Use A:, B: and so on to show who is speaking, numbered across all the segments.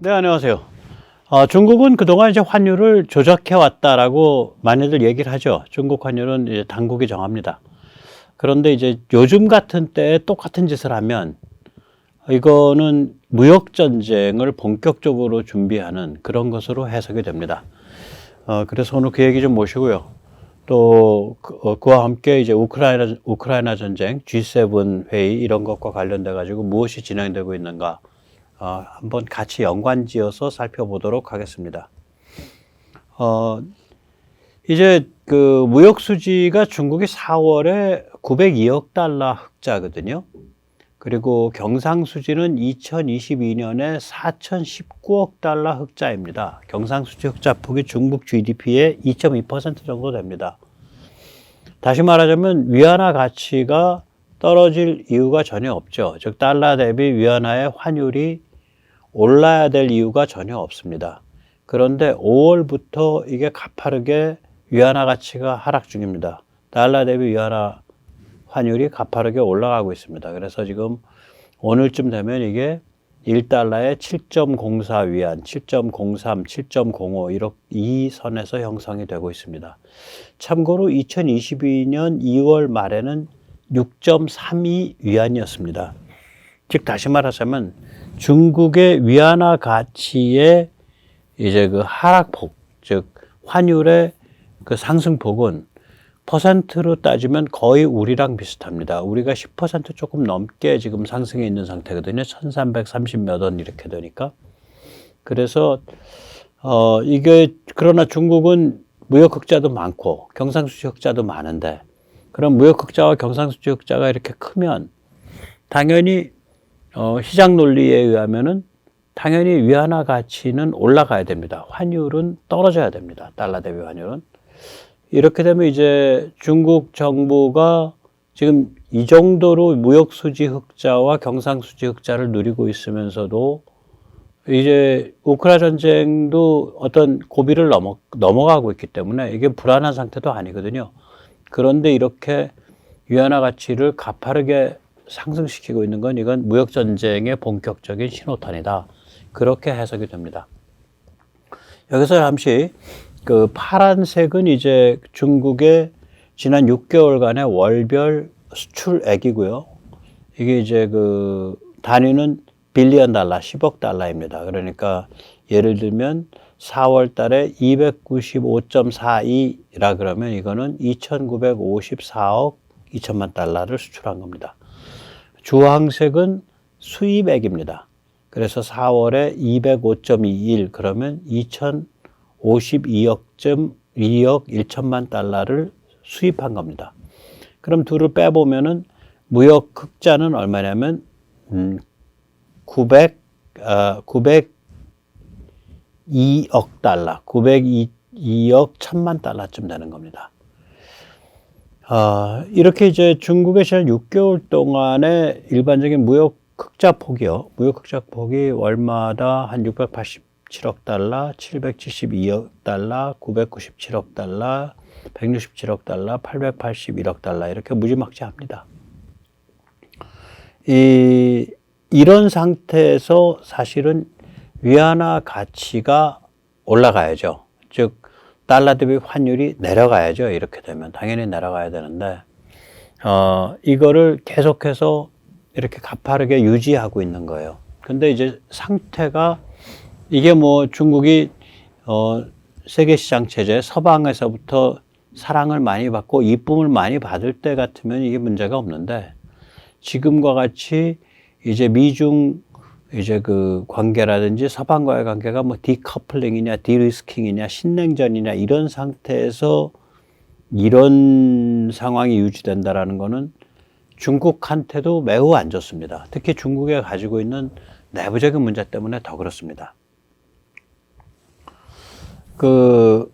A: 네, 안녕하세요. 중국은 그동안 이제 환율을 조작해 왔다라고 많이들 얘기를 하죠. 중국 환율은 이제 당국이 정합니다. 그런데 이제 요즘 같은 때에 똑같은 짓을 하면 이거는 무역 전쟁을 본격적으로 준비하는 그런 것으로 해석이 됩니다. 그래서 오늘 그 얘기 좀 모시고요. 또 그와 함께 이제 우크라이나 전쟁, G7 회의 이런 것과 관련돼 가지고 무엇이 진행되고 있는가 한번 같이 연관지어서 살펴보도록 하겠습니다. 이제 그 무역 수지가 중국이 4월에 902억 달러 흑자거든요. 그리고 경상수지는 2022년에 4,019억 달러 흑자입니다. 경상수지 흑자폭이 중국 GDP의 2.2% 정도 됩니다. 다시 말하자면 위안화 가치가 떨어질 이유가 전혀 없죠. 즉 달러 대비 위안화의 환율이 올라야 될 이유가 전혀 없습니다. 그런데 5월부터 이게 가파르게 위안화 가치가 하락 중입니다. 달러 대비 위안화 환율이 가파르게 올라가고 있습니다. 그래서 지금 오늘쯤 되면 이게 1달러에 7.04 위안, 7.03, 7.05 이렇게 이 선에서 형성이 되고 있습니다. 참고로 2022년 2월 말에는 6.32 위안이었습니다. 즉 다시 말하자면 중국의 위안화 가치의 이제 그 하락폭, 즉 환율의 그 상승폭은 퍼센트로 따지면 거의 우리랑 비슷합니다. 우리가 10% 조금 넘게 지금 상승해 있는 상태거든요. 1330 몇 원 이렇게 되니까. 그래서 이게 그러나 중국은 무역 흑자도 많고 경상수지 흑자도 많은데 그럼 무역 흑자와 경상수지 흑자가 이렇게 크면 당연히 시장 논리에 의하면은 당연히 위안화 가치는 올라가야 됩니다. 환율은 떨어져야 됩니다. 달러 대비 환율은. 이렇게 되면 이제 중국 정부가 지금 이 정도로 무역 수지 흑자와 경상 수지 흑자를 누리고 있으면서도 이제 우크라이나 전쟁도 어떤 고비를 넘어가고 있기 때문에 이게 불안한 상태도 아니거든요. 그런데 이렇게 위안화 가치를 가파르게 상승시키고 있는 건 이건 무역 전쟁의 본격적인 신호탄이다. 그렇게 해석이 됩니다. 여기서 잠시 그 파란색은 이제 중국의 지난 6개월간의 월별 수출액이고요. 이게 이제 그 단위는 빌리언 달러, 10억 달러입니다. 그러니까 예를 들면 4월 달에 295.42라 그러면 이거는 2,954억 2천만 달러를 수출한 겁니다. 주황색은 수입액입니다. 그래서 4월에 205.21 그러면 2,052억 1천만 달러를 수입한 겁니다. 그럼 둘을 빼보면은 무역 흑자는 얼마냐면 902억 달러, 902억 1천만 달러쯤 되는 겁니다. 이렇게 이제 중국의 지난 6개월 동안의 일반적인 무역 흑자 폭이요. 무역 흑자 폭이 월마다 한 687억 달러, 772억 달러, 997억 달러, 167억 달러, 881억 달러 이렇게 무지막지합니다. 이런 상태에서 사실은 위안화 가치가 올라가야죠. 즉 달러 대비 환율이 내려가야죠. 이렇게 되면 당연히 내려가야 되는데 이거를 계속해서 이렇게 가파르게 유지하고 있는 거예요. 근데 이제 상태가 이게 뭐 중국이 세계 시장 체제 서방에서부터 사랑을 많이 받고 이쁨을 많이 받을 때 같으면 이게 문제가 없는데 지금과 같이 이제 미중 이제 그 관계라든지 서방과의 관계가 뭐 디커플링이냐 디리스킹이냐 신냉전이냐 이런 상태에서 이런 상황이 유지된다라는 거는 중국한테도 매우 안 좋습니다. 특히 중국이 가지고 있는 내부적인 문제 때문에 더 그렇습니다. 그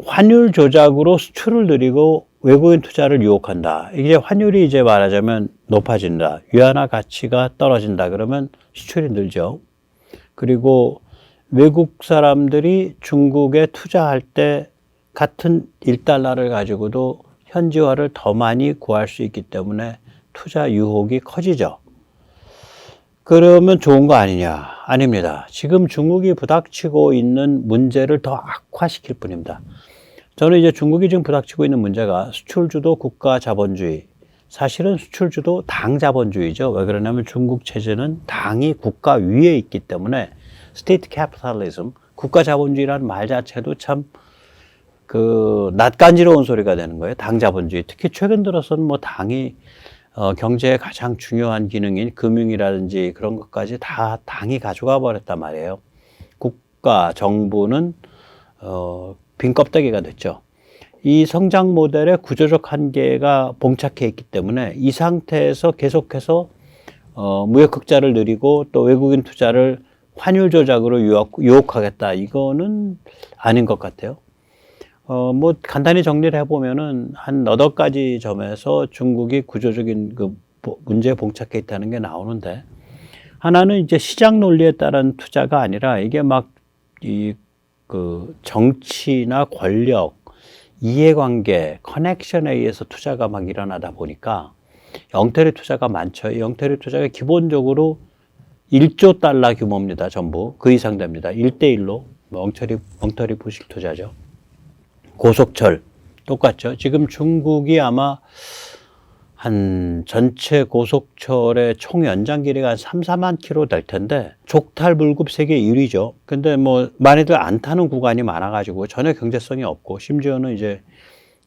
A: 환율 조작으로 수출을 늘리고 외국인 투자를 유혹한다. 이게 환율이 이제 말하자면 높아진다. 위안화 가치가 떨어진다. 그러면 수출이 늘죠. 그리고 외국 사람들이 중국에 투자할 때 같은 1달러를 가지고도 현지화를 더 많이 구할 수 있기 때문에 투자 유혹이 커지죠. 그러면 좋은 거 아니냐? 아닙니다. 지금 중국이 부닥치고 있는 문제를 더 악화시킬 뿐입니다. 저는 이제 중국이 지금 부닥치고 있는 문제가 수출주도 국가 자본주의, 사실은 수출주도 당 자본주의죠. 왜 그러냐면 중국 체제는 당이 국가 위에 있기 때문에 스테이트 캐피탈리즘, 국가 자본주의라는 말 자체도 참 낯간지러운 소리가 되는 거예요. 당 자본주의. 특히 최근 들어서는 뭐 당이 경제의 가장 중요한 기능인 금융이라든지 그런 것까지 다 당이 가져가 버렸단 말이에요. 국가, 정부는 빈 껍데기가 됐죠. 이 성장 모델의 구조적 한계가 봉착해 있기 때문에 이 상태에서 계속해서 무역 흑자를 늘리고 또 외국인 투자를 환율 조작으로 유혹하겠다. 이거는 아닌 것 같아요. 뭐 간단히 정리를 해보면은 한 너덟 가지 점에서 중국이 구조적인 그 문제에 봉착해 있다는 게 나오는데, 하나는 이제 시장 논리에 따른 투자가 아니라 이게 막 그 정치나 권력, 이해관계, 커넥션에 의해서 투자가 막 일어나다 보니까 영태리 투자가 많죠. 영태리 투자가 기본적으로 1조 달러 규모입니다. 전부. 그 이상 됩니다. 1대1로 엉터리 부실 투자죠. 고속철 똑같죠. 지금 중국이 아마 한 전체 고속철의 총 연장 길이가 한 3, 4만 킬로 될 텐데 족탈 불급 세계 1위죠. 근데 뭐 많이들 안 타는 구간이 많아가지고 전혀 경제성이 없고, 심지어는 이제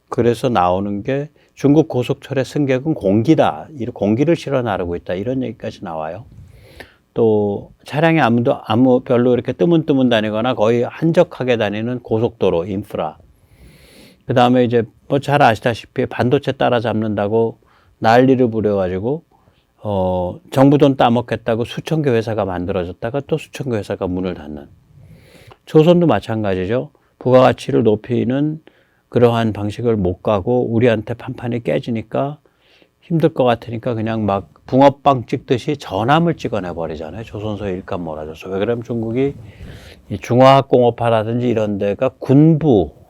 A: 그래서 나오는 게 중국 고속철의 승객은 공기다. 공기를 실어 나르고 있다. 이런 얘기까지 나와요. 또 차량이 별로 이렇게 뜨문뜨문 다니거나 거의 한적하게 다니는 고속도로 인프라. 그 다음에 이제 뭐 잘 아시다시피 반도체 따라잡는다고 난리를 부려가지고 정부 돈 따먹겠다고 수천 개 회사가 만들어졌다가 또 수천 개 회사가 문을 닫는. 조선도 마찬가지죠. 부가가치를 높이는 그러한 방식을 못 가고 우리한테 판판이 깨지니까 힘들 것 같으니까 그냥 막 붕어빵 찍듯이 전함을 찍어내 버리잖아요. 조선소에 일감 몰아줘서. 왜 그러면 중국이 이 중화학공업화라든지 이런 데가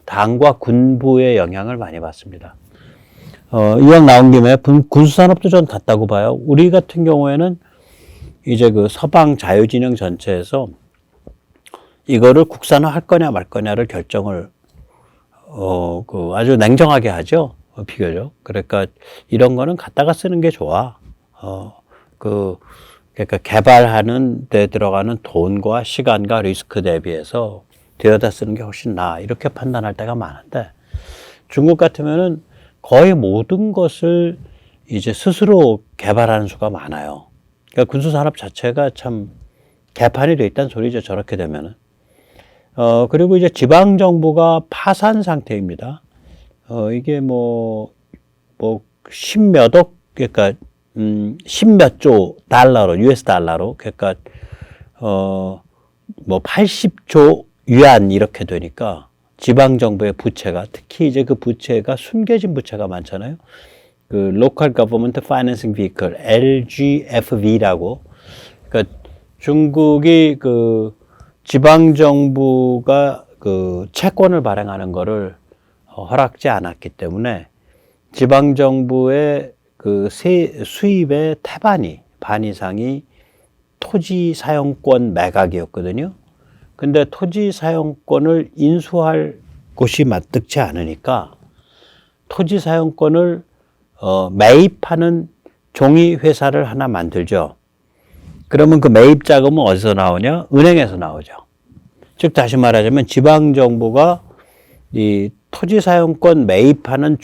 A: 당과 군부의 영향을 많이 받습니다. 이왕 나온 김에 군수산업도 전 같다고 봐요. 우리 같은 경우에는 이제 그 서방 자유진영 전체에서 이거를 국산화 할 거냐 말 거냐를 결정을 아주 냉정하게 하죠. 비교적. 그러니까 이런 거는 갖다가 쓰는 게 좋아. 그러니까 개발하는 데 들어가는 돈과 시간과 리스크 대비해서 들여다 쓰는 게 훨씬 나아. 이렇게 판단할 때가 많은데, 중국 같으면은 거의 모든 것을 이제 스스로 개발하는 수가 많아요. 그러니까 군수산업 자체가 참 개판이 돼 있다는 소리죠. 저렇게 되면은. 그리고 이제 지방정부가 파산 상태입니다. 이게 십몇억, 그러니까, 십몇 조 달러로, US 달러로, 그러니까, 80조 위안 이렇게 되니까 지방정부의 부채가, 특히 이제 그 부채가 숨겨진 부채가 많잖아요. 그 Local Government Financing Vehicle, LGFV라고. 그러니까 중국이 그 지방정부가 그 채권을 발행하는 거를 허락지 않았기 때문에 지방정부의 그 수입의 반 이상이 토지 사용권 매각이었거든요. 근데 토지 사용권을 인수할 곳이 마뜩치 않으니까 토지 사용권을 매입하는 종이 회사를 하나 만들죠. 그러면 그 매입 자금은 어디서 나오냐? 은행에서 나오죠. 즉 다시 말하자면 지방정부가 이 토지 사용권 매입하는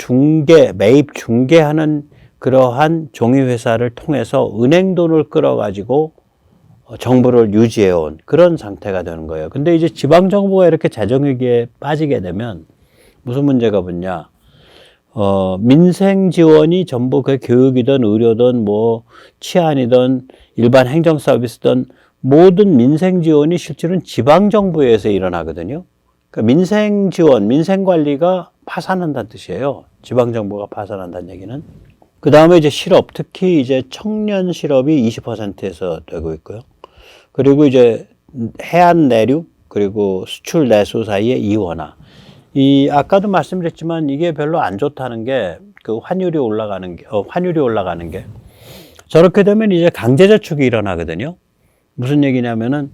A: 매입 중개하는 그러한 종이 회사를 통해서 은행 돈을 끌어가지고 정부를 유지해온 그런 상태가 되는 거예요. 근데 이제 지방정부가 이렇게 재정위기에 빠지게 되면 무슨 문제가 붙냐? 민생 지원이 전부 그 교육이든 의료든 뭐 치안이든 일반 행정 서비스든 모든 민생 지원이 실제로는 지방정부에서 일어나거든요. 그러니까 민생 지원, 민생 관리가 파산한다는 뜻이에요. 지방정부가 파산한다는 얘기는. 그 다음에 이제 실업, 특히 이제 청년 실업이 20%에서 되고 있고요. 그리고 이제 해안 내륙, 그리고 수출 내수 사이의 이원화. 아까도 말씀드렸지만 이게 별로 안 좋다는 게 그 환율이 올라가는 게. 저렇게 되면 이제 강제저축이 일어나거든요. 무슨 얘기냐면은,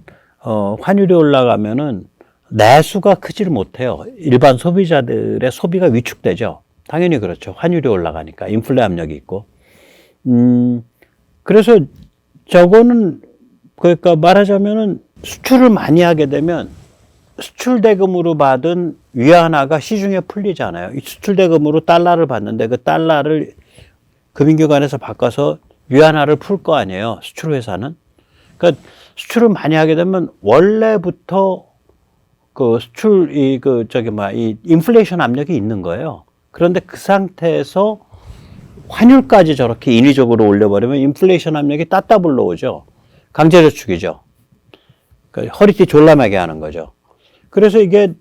A: 환율이 올라가면은 내수가 크지를 못해요. 일반 소비자들의 소비가 위축되죠. 당연히 그렇죠. 환율이 올라가니까. 인플레 압력이 있고. 그래서 저거는, 그러니까 말하자면은 수출을 많이 하게 되면 수출 대금으로 받은 위안화가 시중에 풀리잖아요. 이 수출 대금으로 달러를 받는데 그 달러를 금융기관에서 바꿔서 위안화를 풀 거 아니에요. 수출 회사는. 그러니까 수출을 많이 하게 되면 원래부터 그 수출 이 인플레이션 압력이 있는 거예요. 그런데 그 상태에서 환율까지 저렇게 인위적으로 올려버리면 인플레이션 압력이 따따블로 오죠. 강제저축이죠. 그러니까 허리띠 졸라매게 하는 거죠. 그래서 이게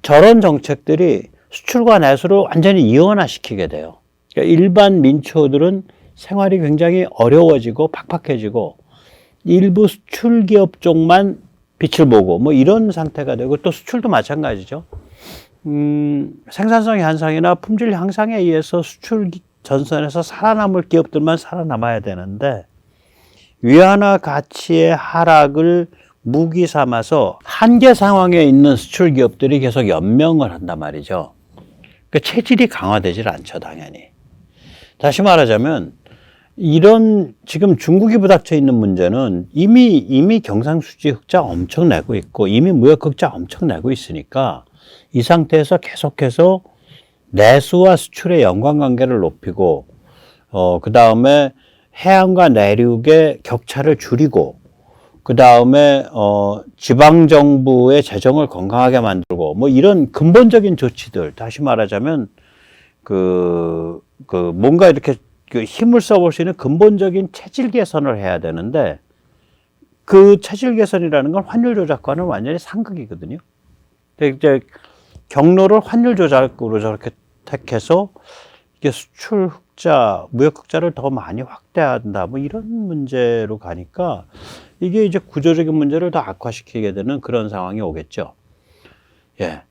A: 저런 정책들이 수출과 내수를 완전히 이원화시키게 돼요. 그러니까 일반 민초들은 생활이 굉장히 어려워지고 팍팍해지고 일부 수출 기업 쪽만 빛을 보고 뭐 이런 상태가 되고 또 수출도 마찬가지죠. 생산성 향상이나 품질 향상에 의해서 수출 전선에서 살아남을 기업들만 살아남아야 되는데 위안화 가치의 하락을 무기 삼아서 한계 상황에 있는 수출 기업들이 계속 연명을 한단 말이죠. 그러니까 체질이 강화되질 않죠, 당연히. 다시 말하자면 이런 지금 중국이 부닥쳐 있는 문제는 이미 경상수지 흑자 엄청 내고 있고 이미 무역 흑자 엄청 내고 있으니까 이 상태에서 계속해서 내수와 수출의 연관관계를 높이고 그 다음에 해안과 내륙의 격차를 줄이고 그 다음에 지방정부의 재정을 건강하게 만들고 뭐 이런 근본적인 조치들, 다시 말하자면 뭔가 이렇게 힘을 써볼 수 있는 근본적인 체질 개선을 해야 되는데 그 체질 개선이라는 건 환율 조작과는 완전히 상극이거든요. 이제 경로를 환율 조작으로 저렇게 택해서 이게 수출 흑자, 무역 흑자를 더 많이 확대한다, 뭐 이런 문제로 가니까 이게 이제 구조적인 문제를 더 악화시키게 되는 그런 상황이 오겠죠. 예.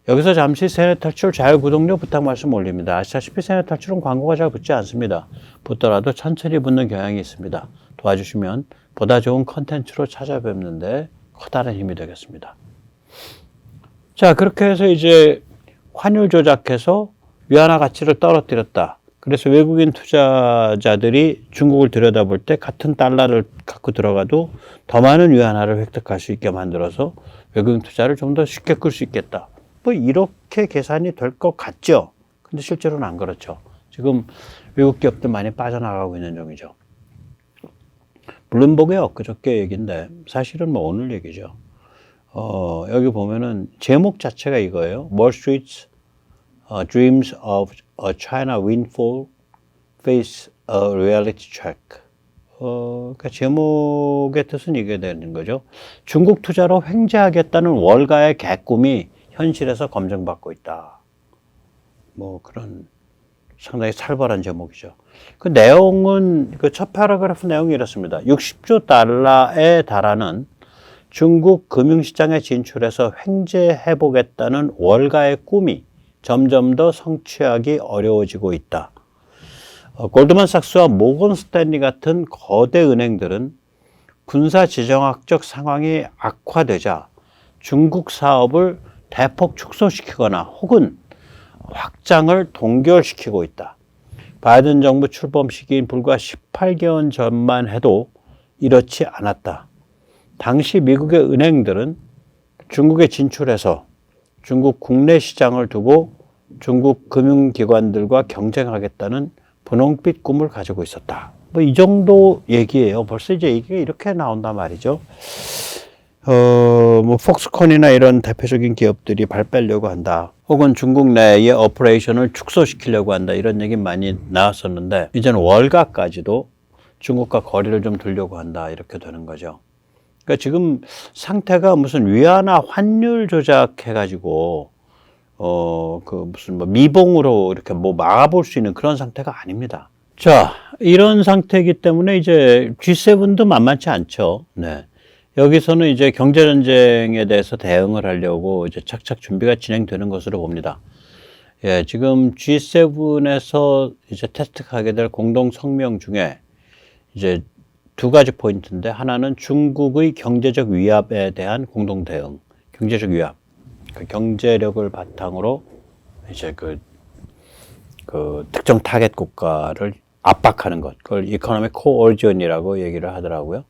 A: 여기서 잠시 세뇌 탈출 자율구독료 부탁 말씀 올립니다. 아시다시피 세뇌 탈출은 광고가 잘 붙지 않습니다. 붙더라도 천천히 붙는 경향이 있습니다. 도와주시면 보다 좋은 컨텐츠로 찾아뵙는데 커다란 힘이 되겠습니다. 자, 그렇게 해서 이제 환율 조작해서 위안화 가치를 떨어뜨렸다. 그래서 외국인 투자자들이 중국을 들여다볼 때 같은 달러를 갖고 들어가도 더 많은 위안화를 획득할 수 있게 만들어서 외국인 투자를 좀 더 쉽게 끌 수 있겠다. 뭐 이렇게 계산이 될 것 같죠. 근데 실제로는 안 그렇죠. 지금 외국 기업들 많이 빠져나가고 있는 중이죠. 블룸버그의 엊그저께 얘기인데 사실은 뭐 오늘 얘기죠. 여기 보면은 제목 자체가 이거예요. Wall Street's Dreams of a China Windfall Face a Reality Check. 그러니까 제목의 뜻은 이게 되는 거죠. 중국 투자로 횡재하겠다는 월가의 개꿈이 현실에서 검증받고 있다. 뭐 그런 상당히 살벌한 제목이죠. 그 내용은 그 첫 패러그래프 내용이 이렇습니다. 60조 달러에 달하는 중국 금융시장에 진출해서 횡재해보겠다는 월가의 꿈이 점점 더 성취하기 어려워지고 있다. 골드만삭스와 모건 스탠리 같은 거대 은행들은 군사지정학적 상황이 악화되자 중국 사업을 대폭 축소시키거나 혹은 확장을 동결시키고 있다. 바이든 정부 출범 시기인 불과 18개월 전만 해도 이렇지 않았다. 당시 미국의 은행들은 중국에 진출해서 중국 국내 시장을 두고 중국 금융기관들과 경쟁하겠다는 분홍빛 꿈을 가지고 있었다. 뭐 이 정도 얘기예요. 벌써 이제 얘기가 이렇게 나온단 말이죠. 뭐 폭스콘이나 이런 대표적인 기업들이 발 빼려고 한다. 혹은 중국 내의 오퍼레이션을 축소시키려고 한다. 이런 얘기 많이 나왔었는데 이제는 월가까지도 중국과 거리를 좀 두려고 한다. 이렇게 되는 거죠. 그러니까 지금 상태가 무슨 위안화 환율 조작해가지고 무슨 뭐 미봉으로 이렇게 뭐 막아볼 수 있는 그런 상태가 아닙니다. 자, 이런 상태이기 때문에 이제 G7도 만만치 않죠. 네. 여기서는 이제 경제전쟁에 대해서 대응을 하려고 이제 착착 준비가 진행되는 것으로 봅니다. 예, 지금 G7에서 이제 채택하게 될 공동 성명 중에 이제 두 가지 포인트인데 하나는 중국의 경제적 위압에 대한 공동 대응, 경제적 위압, 그 경제력을 바탕으로 이제 그 특정 타겟 국가를 압박하는 것, 그걸 이코노믹 코어전이라고 얘기를 하더라고요.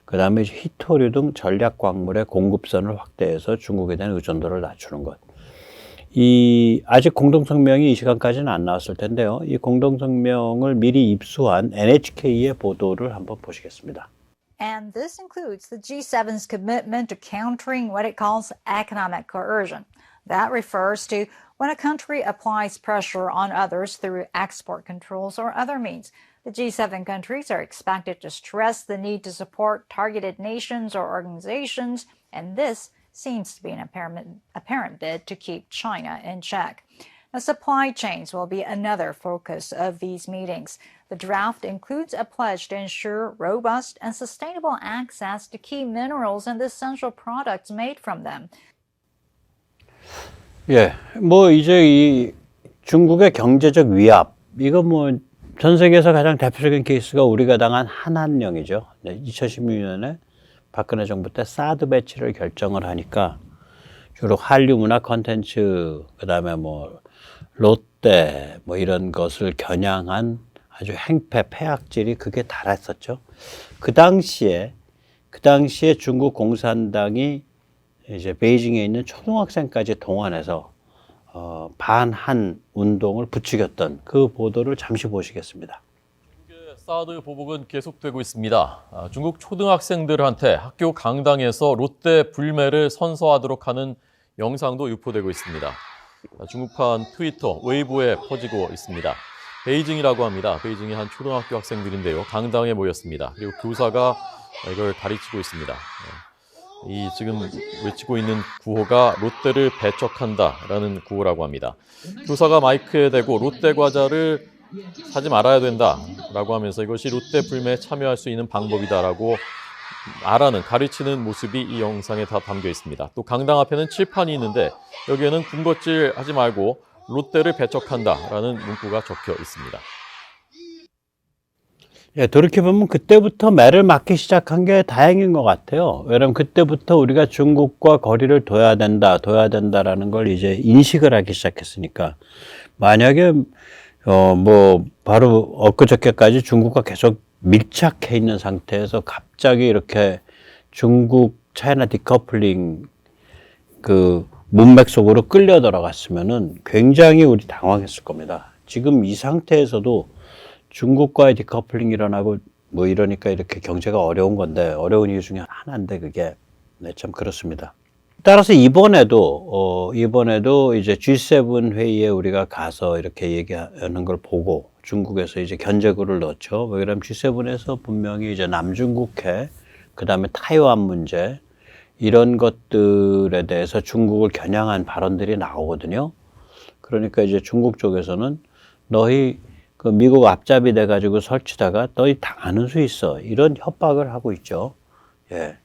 A: 그 다음에 희토류 등 전략 광물의 공급선을 확대해서 중국에 대한 의존도를 낮추는 것. 아직 공동성명이 이 시간까지는 안 나왔을 텐데요. 이 공동성명을 미리 입수한 NHK의 보도를 한번 보시겠습니다.
B: And this includes the G7's commitment to countering what it calls economic coercion. That refers to when a country applies pressure on others through export controls or other means. The G7 countries are expected to stress the need to support targeted nations or organizations, and this seems to be an apparent bid to keep China in check. Now, supply chains will be another focus of these meetings. The draft includes a pledge to ensure robust and sustainable access to key minerals and essential products made from them.
A: 예, 뭐 이제 이 중국의 경제적 위압, 이거 뭐 전 세계에서 가장 대표적인 케이스가 우리가 당한 한한령이죠. 2016년에 박근혜 정부 때 사드 배치를 결정을 하니까 주로 한류 문화 콘텐츠, 그다음에 뭐 롯데 뭐 이런 것을 겨냥한 아주 행패 폐악질이 그게 달했었죠. 그 당시에 중국 공산당이 이제 베이징에 있는 초등학생까지 동원해서 반한 운동을 부추겼던 그 보도를 잠시 보시겠습니다.
C: 중국의 사드 보복은 계속되고 있습니다. 중국 초등학생들한테 학교 강당에서 롯데 불매를 선서하도록 하는 영상도 유포되고 있습니다. 중국판 트위터, 웨이보에 퍼지고 있습니다. 베이징이라고 합니다. 베이징의 한 초등학교 학생들인데요. 강당에 모였습니다. 그리고 교사가 이걸 가르치고 있습니다. 이 지금 외치고 있는 구호가 롯데를 배척한다라는 구호라고 합니다. 교사가 마이크에 대고 롯데 과자를 사지 말아야 된다라고 하면서 이것이 롯데 불매에 참여할 수 있는 방법이다라고 가르치는 모습이 이 영상에 다 담겨 있습니다. 또 강당 앞에는 칠판이 있는데 여기에는 군것질 하지 말고 롯데를 배척한다라는 문구가 적혀 있습니다.
A: 예, 돌이켜보면 그때부터 매를 맞기 시작한 게 다행인 것 같아요. 왜냐면 그때부터 우리가 중국과 거리를 둬야 된다라는 걸 이제 인식을 하기 시작했으니까. 만약에, 뭐, 바로 엊그저께까지 중국과 계속 밀착해 있는 상태에서 갑자기 이렇게 중국 차이나 디커플링 그 문맥 속으로 끌려 들어갔으면은 굉장히 우리 당황했을 겁니다. 지금 이 상태에서도 중국과의 디커플링이 일어나고 뭐 이러니까 이렇게 경제가 어려운 건데, 어려운 이유 중에 하나인데 그게 참 그렇습니다. 따라서 이번에도 이제 G7 회의에 우리가 가서 이렇게 얘기하는 걸 보고 중국에서 이제 견제구를 넣죠. 왜냐면 G7에서 분명히 이제 남중국해, 그 다음에 타이완 문제, 이런 것들에 대해서 중국을 겨냥한 발언들이 나오거든요. 그러니까 이제 중국 쪽에서는 너희 그 미국 앞잡이 돼가지고 설치다가 너희 당하는 수 있어, 이런 협박을 하고 있죠. 예.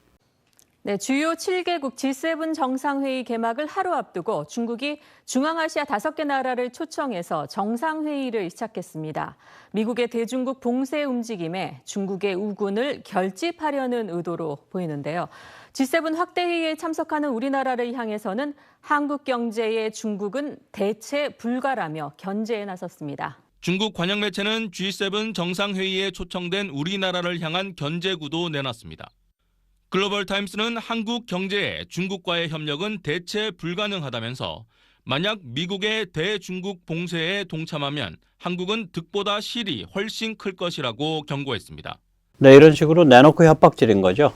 D: 네, 주요 7개국 G7 정상회의 개막을 하루 앞두고 중국이 중앙아시아 5개 나라를 초청해서 정상회의를 시작했습니다. 미국의 대중국 봉쇄 움직임에 중국의 우군을 결집하려는 의도로 보이는데요. G7 확대회의에 참석하는 우리나라를 향해서는 한국 경제에 중국은 대체 불가라며 견제에 나섰습니다.
E: 중국 관영 매체는 G7 정상회의에 초청된 우리나라를 향한 견제구도 내놨습니다. 글로벌 타임스는 한국 경제에 중국과의 협력은 대체 불가능하다면서 만약 미국의 대중국 봉쇄에 동참하면 한국은 득보다 실이 훨씬 클 것이라고 경고했습니다.
A: 네, 이런 식으로 내놓고 협박질인 거죠.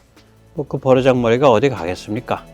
A: 그 버르장머리가 어디 가겠습니까?